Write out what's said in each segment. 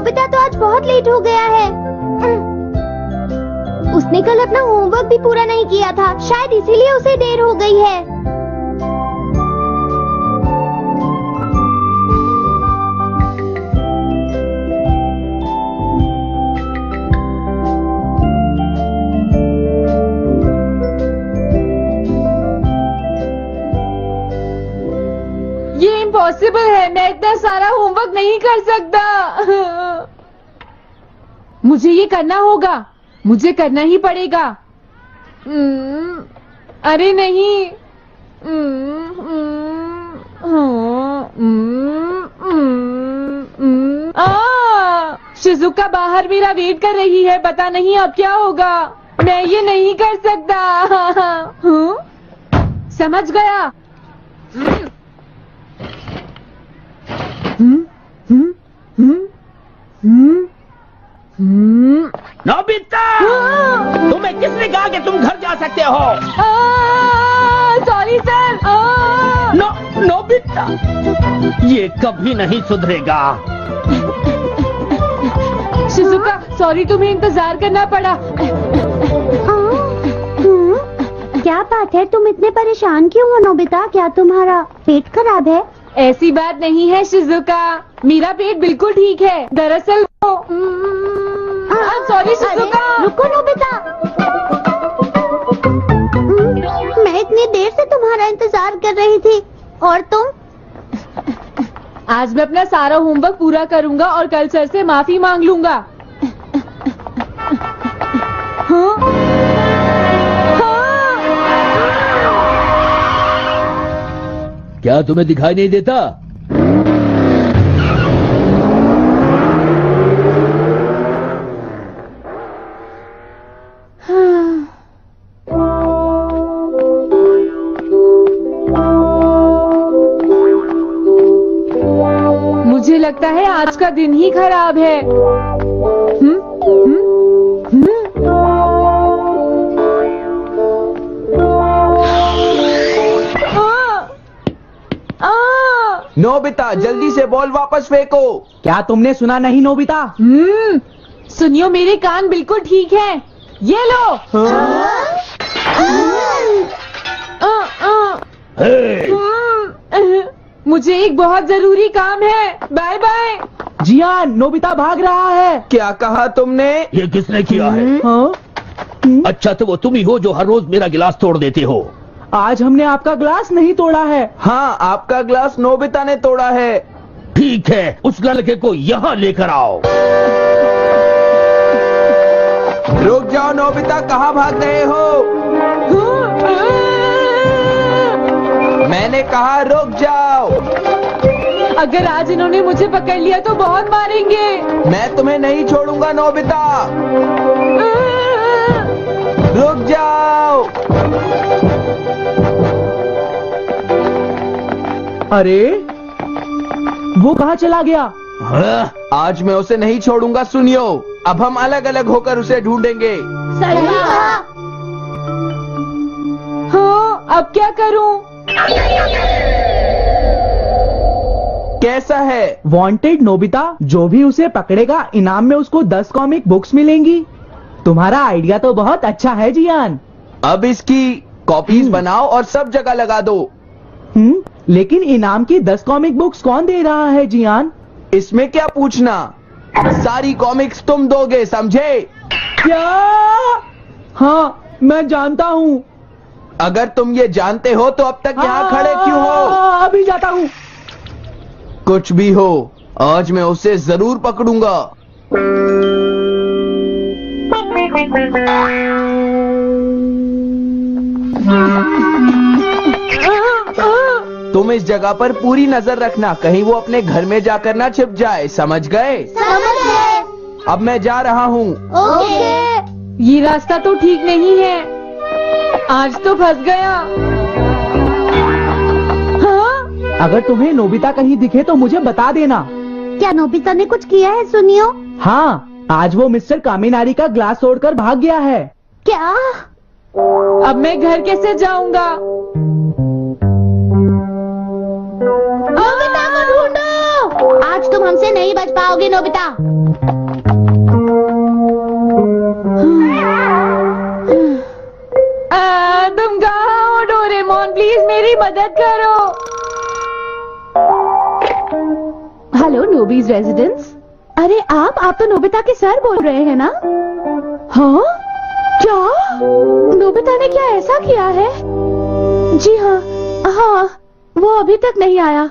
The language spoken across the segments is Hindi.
नोबिता तो आज बहुत लेट हो गया है। उसने कल अपना होमवर्क भी पूरा नहीं किया था, शायद इसीलिए उसे देर हो गई है। ये इम्पॉसिबल है, मैं इतना सारा होमवर्क नहीं कर सकता। मुझे ये करना होगा, मुझे करना ही पड़ेगा। अरे नहीं। शिजुका बाहर मेरा वेट कर रही है, पता नहीं अब क्या होगा। मैं ये नहीं कर सकता। समझ गया। नोबिता, तुम्हें किसने कहा कि तुम घर जा सकते हो? Sorry sir. नोबिता, ये कभी नहीं सुधरेगा। शिजुका सॉरी, तुम्हें इंतजार करना पड़ा। क्या बात है, तुम इतने परेशान क्यों हो नोबिता? क्या तुम्हारा पेट खराब है? ऐसी बात नहीं है शिजुका, मेरा पेट बिल्कुल ठीक है। दरअसल वो सॉरी शिजुका। रुको नोबिता, मैं इतनी देर से तुम्हारा इंतजार कर रही थी और तुम? आज मैं अपना सारा होमवर्क पूरा करूंगा और कल सर से माफी मांग लूंगा। हाँ? क्या तुम्हें दिखाई नहीं देता? मुझे लगता है आज का दिन ही खराब है। नोबिता, जल्दी से बॉल वापस फेंको। क्या तुमने सुना नहीं नोबिता? सुनियो, मेरे कान बिल्कुल ठीक हैं। ये लो। मुझे एक बहुत जरूरी काम है। Bye bye. जियान, नोबिता भाग रहा है। क्या कहा तुमने? ये किसने किया है? हाँ? अच्छा, तो वो तुम ही हो जो हर रोज मेरा गिलास तोड़ देते हो। आज हमने आपका ग्लास नहीं तोड़ा है। हाँ, आपका ग्लास नोबिता ने तोड़ा है। ठीक है, उस लड़के को यहाँ लेकर आओ। रुक जाओ नोबिता, कहाँ भाग रहे हो? मैंने कहा रुक जाओ। अगर आज इन्होंने मुझे पकड़ लिया तो बहुत मारेंगे। मैं तुम्हें नहीं छोड़ूंगा नोबिता। रुक जाओ। अरे वो कहाँ चला गया? आज मैं उसे नहीं छोड़ूंगा। सुनियो, अब हम अलग अलग होकर उसे ढूंढेंगे। सही कहा। हाँ, अब क्या करूं? कैसा है? वांटेड नोबिता, जो भी उसे पकड़ेगा इनाम में उसको 10 कॉमिक बुक्स मिलेंगी। तुम्हारा आइडिया तो बहुत अच्छा है जियान। अब इसकी कॉपीज बनाओ और सब जगह लगा दो। लेकिन इनाम की 10 कॉमिक बुक्स कौन दे रहा है जियान? इसमें क्या पूछना, सारी कॉमिक्स तुम दोगे, समझे? क्या? हाँ, मैं जानता हूँ। अगर तुम ये जानते हो तो अब तक यहाँ खड़े क्यों हो? अभी जाता हूँ। कुछ भी हो, आज मैं उसे जरूर पकड़ूंगा। तुम इस जगह पर पूरी नजर रखना, कहीं वो अपने घर में जाकर ना छिप जाए, समझ गए? समझ गए। अब मैं जा रहा हूँ। ओके। ये रास्ता तो ठीक नहीं है, आज तो फंस गया। हाँ? अगर तुम्हें नोबिता कहीं दिखे तो मुझे बता देना। क्या नोबिता ने कुछ किया है सुनियो? हाँ, आज वो मिस्टर कामिनारी का ग्लास तोड़कर भाग गया है। क्या? अब मैं घर कैसे जाऊंगा? नोबिता को ढूंढो। आज तुम हमसे तुमसे नहीं बच पाओगे नोबिता। तुम कहाँ हो डोरेमोन, प्लीज मेरी मदद करो। Hello Nobi's residence. अरे आप तो नोबिता के सर बोल रहे हैं ना? हाँ क्या नोबिता ने क्या ऐसा किया है? जी हाँ, वो अभी तक नहीं आया।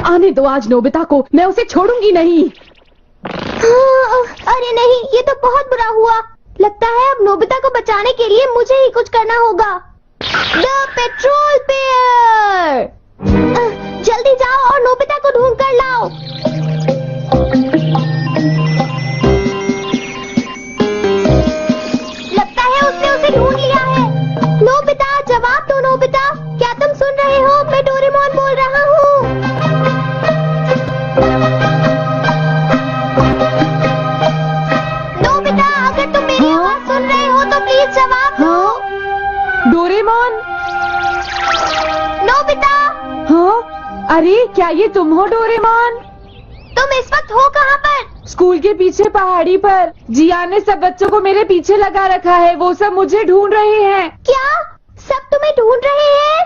आने दो आज नोबिता को, मैं उसे छोड़ूंगी नहीं। अरे नहीं, ये तो बहुत बुरा हुआ। लगता है अब नोबिता को बचाने के लिए मुझे ही कुछ करना होगा। द पेट्रोल पेयर, जल्दी जाओ और नोबिता को ढूंढ कर लाओ। लगता है उसने उसे ढूंढ लिया है। नोबिता, जवाब दो नोबिता, क्या तुम सुन रहे हो? मैं डोरेमोन बोल रहा हूँ। नोबिता, अगर तुम मेरी आवाज सुन रहे हो तो प्लीज जवाब दो। डोरेमोन। नोबिता, हाँ, अरे क्या ये तुम हो डोरेमोन? तुम इस वक्त हो कहाँ पर? स्कूल के पीछे पहाड़ी पर। जिया ने सब बच्चों को मेरे पीछे लगा रखा है, वो सब मुझे ढूंढ रहे हैं। क्या सब तुम्हें ढूंढ रहे हैं?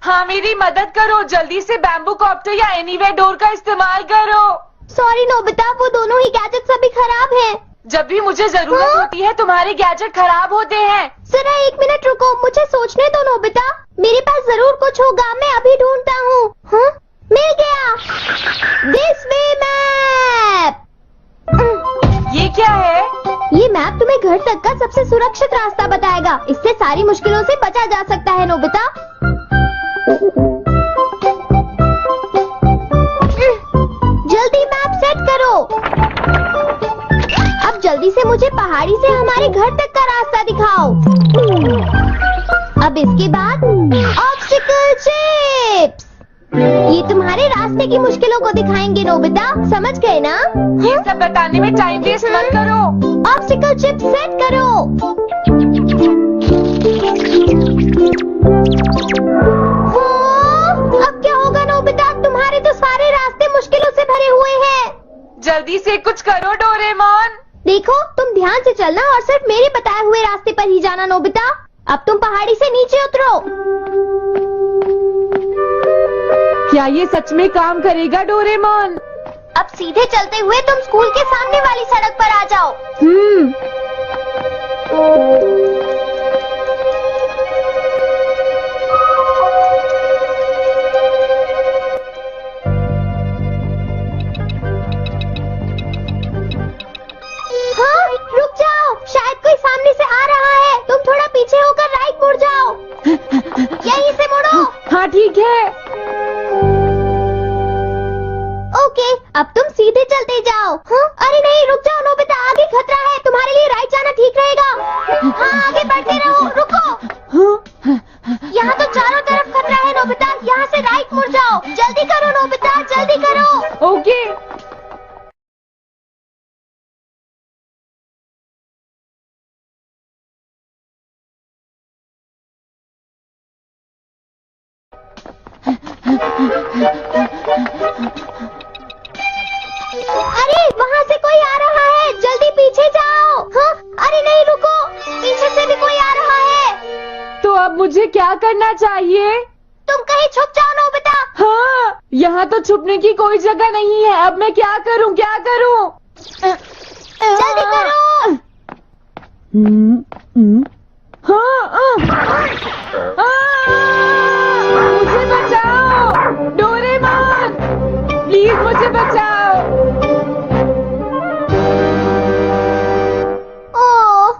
हाँ, मेरी मदद करो, जल्दी से बैम्बू कॉप्टर या एनीवेयर डोर का इस्तेमाल करो। सॉरी नोबिता, वो दोनों ही गैजेट्स अभी खराब हैं। जब भी मुझे जरूरत होती है तुम्हारे गैजेट खराब होते हैं। जरा 1 मिनट रुको, मुझे सोचने दो नोबिता। मेरे पास जरूर कुछ होगा, मैं अभी ढूंढता हूँ। हाँ, मिल गया। This way map. ये क्या है? ये मैप तुम्हें घर तक का सबसे सुरक्षित रास्ता बताएगा। इससे सारी मुश्किलों से बचा जा सकता है नोबिता। जल्दी मैप सेट करो। अब जल्दी से मुझे पहाड़ी से हमारे घर तक का रास्ता दिखाओ। अब इसके बाद ऑब्स्टिकल चिप्स, ये तुम्हारे रास्ते की मुश्किलों को दिखाएंगे नोबिता, समझ गए ना? ये सब बताने में टाइम वेस्ट मत करो। ऑब्स्टिकल चिप्स सेट करो। अब क्या होगा नोबिता? तुम्हारे तो सारे रास्ते मुश्किलों से भरे हुए हैं। जल्दी से कुछ करो डोरेमोन। देखो, तुम ध्यान से चलना और सिर्फ मेरे बताए हुए रास्ते पर ही जाना नोबिता। अब तुम पहाड़ी से नीचे उतरो। क्या ये सच में काम करेगा डोरेमोन? अब सीधे चलते हुए तुम स्कूल के सामने वाली सड़क पर आ जाओ। हाँ, रुक जाओ, शायद कोई सामने से आ रहा है। तुम थोड़ा पीछे होकर राइट मुड़ जाओ। यहीं से मुड़ो। हाँ ठीक है। ओके, अब तुम सीधे चलते जाओ। हाँ? अरे नहीं, रुक जाओ नोबिता, आगे खतरा है। तुम्हारे लिए राइट जाना ठीक रहेगा। हाँ, आगे बढ़ते रहो। रुको, यहाँ तो चारों तरफ खतरा है नोबिता, यहाँ से राइट मुड़ जाओ। जल्दी करो नोबिता, जल्दी करो। ओके। अरे वहाँ से कोई आ रहा है, जल्दी पीछे जाओ। हाँ? अरे नहीं, रुको, पीछे से भी कोई आ रहा है। तो अब मुझे क्या करना चाहिए? तुम कहीं छुप जाओ नोबिता। हाँ, यहाँ तो छुपने की कोई जगह नहीं है। अब मैं क्या करूँ, क्या करूँ? जल्दी करो। मुझे बचाओ डोरेमोन, प्लीज मुझे बचाओ। ओह,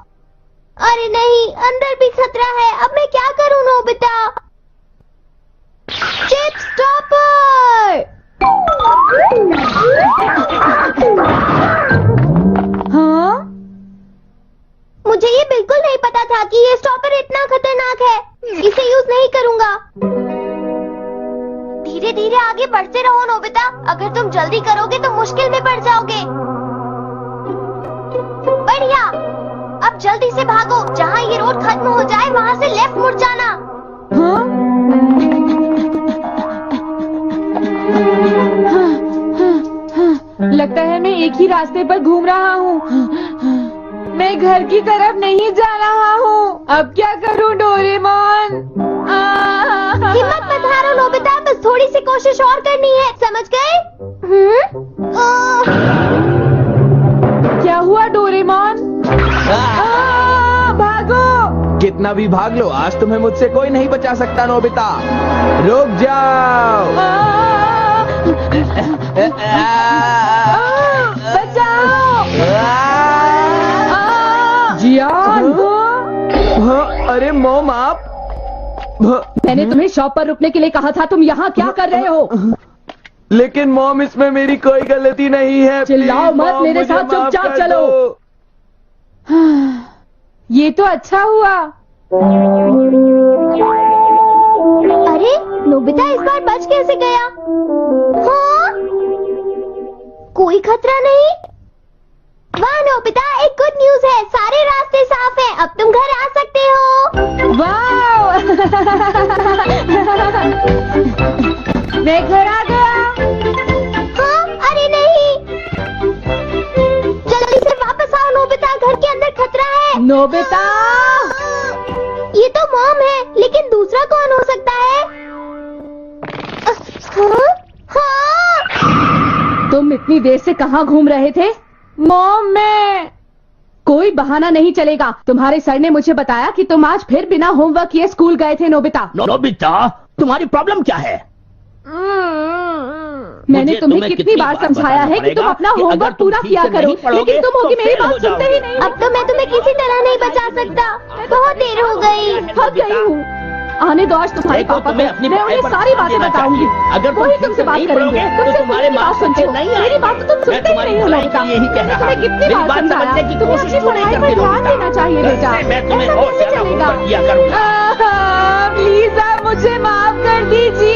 अरे नहीं, अंदर भी खतरा है। अब मैं क्या करूं नोबिता? Chip stopper. हाँ? मुझे ये बिल्कुल नहीं पता था कि ये स्टॉपर इतना खतरनाक है। इसे यूज नहीं करूंगा। धीरे धीरे आगे बढ़ते रहो नोबिता, अगर तुम जल्दी करोगे तो मुश्किल में पड़ जाओगे। बढ़िया, अब जल्दी से भागो। जहाँ ये रोड खत्म हो जाए वहाँ से लेफ्ट मुड़ जाना। हाँ? एक ही रास्ते पर घूम रहा हूँ। मैं घर की तरफ नहीं जा रहा हूँ। अब क्या करूँ डोरेमोन? हिम्मत मत हारो नोबिता, बस थोड़ी सी कोशिश और करनी है, समझ गए? क्या हुआ डोरेमोन? भागो! कितना भी भाग लो, आज तुम्हें मुझसे कोई नहीं बचा सकता नोबिता। रुक जाओ। बचाओ! जियान! अरे मॉम आप मैंने तुम्हें शॉप पर रुकने के लिए कहा था, तुम यहाँ क्या कर रहे हो? लेकिन मॉम इसमें मेरी कोई गलती नहीं है। चिल्लाओ प्लीज, मत, मॉम, मेरे मुझे साथ माफ चुपचाप कर चलो। दो। ये तो अच्छा हुआ। अरे नोबिता इस बार बच कैसे गया? हाँ? कोई खतरा नहीं? वाह नोबिता, एक गुड न्यूज है, सारे रास्ते साफ हैं, अब तुम घर आ सकते हो। वाह! मैं घर आ गया। हाँ? अरे नहीं, जल्दी से वापस आओ नोबिता, घर के अंदर खतरा है। नोबिता! ये तो मॉम है, लेकिन दूसरा कौन हो सकता है? हाँ? हाँ? तुम इतनी देर से कहाँ घूम रहे थे? मॉम, मैं... कोई बहाना नहीं चलेगा। तुम्हारे सर ने मुझे बताया कि तुम आज फिर बिना होमवर्क किए स्कूल गए थे नोबिता। नोबिता, तुम्हारी प्रॉब्लम क्या है? मैंने तुम्हें कितनी बार समझाया है कि तुम अपना होमवर्क पूरा किया करो, लेकिन तुम होगी मेरी बात सुनते ही नहीं। अब तो मैं तुम्हें किसी तरह नहीं बचा सकता, बहुत देर हो गई। थक गई हूँ। आने दो आज तुम्हारे देखो, पापा तुम्हें को, अपनी मैं पढ़ाई उन्हें पर सारी ध्यान बातें देना बताऊंगी। चाहिए। अगर तुम वही ठीक तुमसे से बात नहीं करेंगे, पढ़ोगे, तुमसे तो तुम्हारे मेरी बात मार्क्स सुनते हो। अच्छे नहीं मेरी आएंगे। बात तो तुम मैं सुनते ही तुम्हारी नहीं हो भलाई नोबिता। के लिए ही कह मैंने रहा तुम्हें हूँ। कितनी मेरी बार बात समझाया, समझने की तुम्हें कोशिश अपनी क्यों नहीं पढ़ाई करती पर ध्यान नोबिता? देना चाहिए बेटा। कल से मैं तुम्हें ऐसा और कैसे ज्यादा चलेगा? होमवर्क दिया करूंगा। प्लीज आप मुझे माफ कर दीजिए।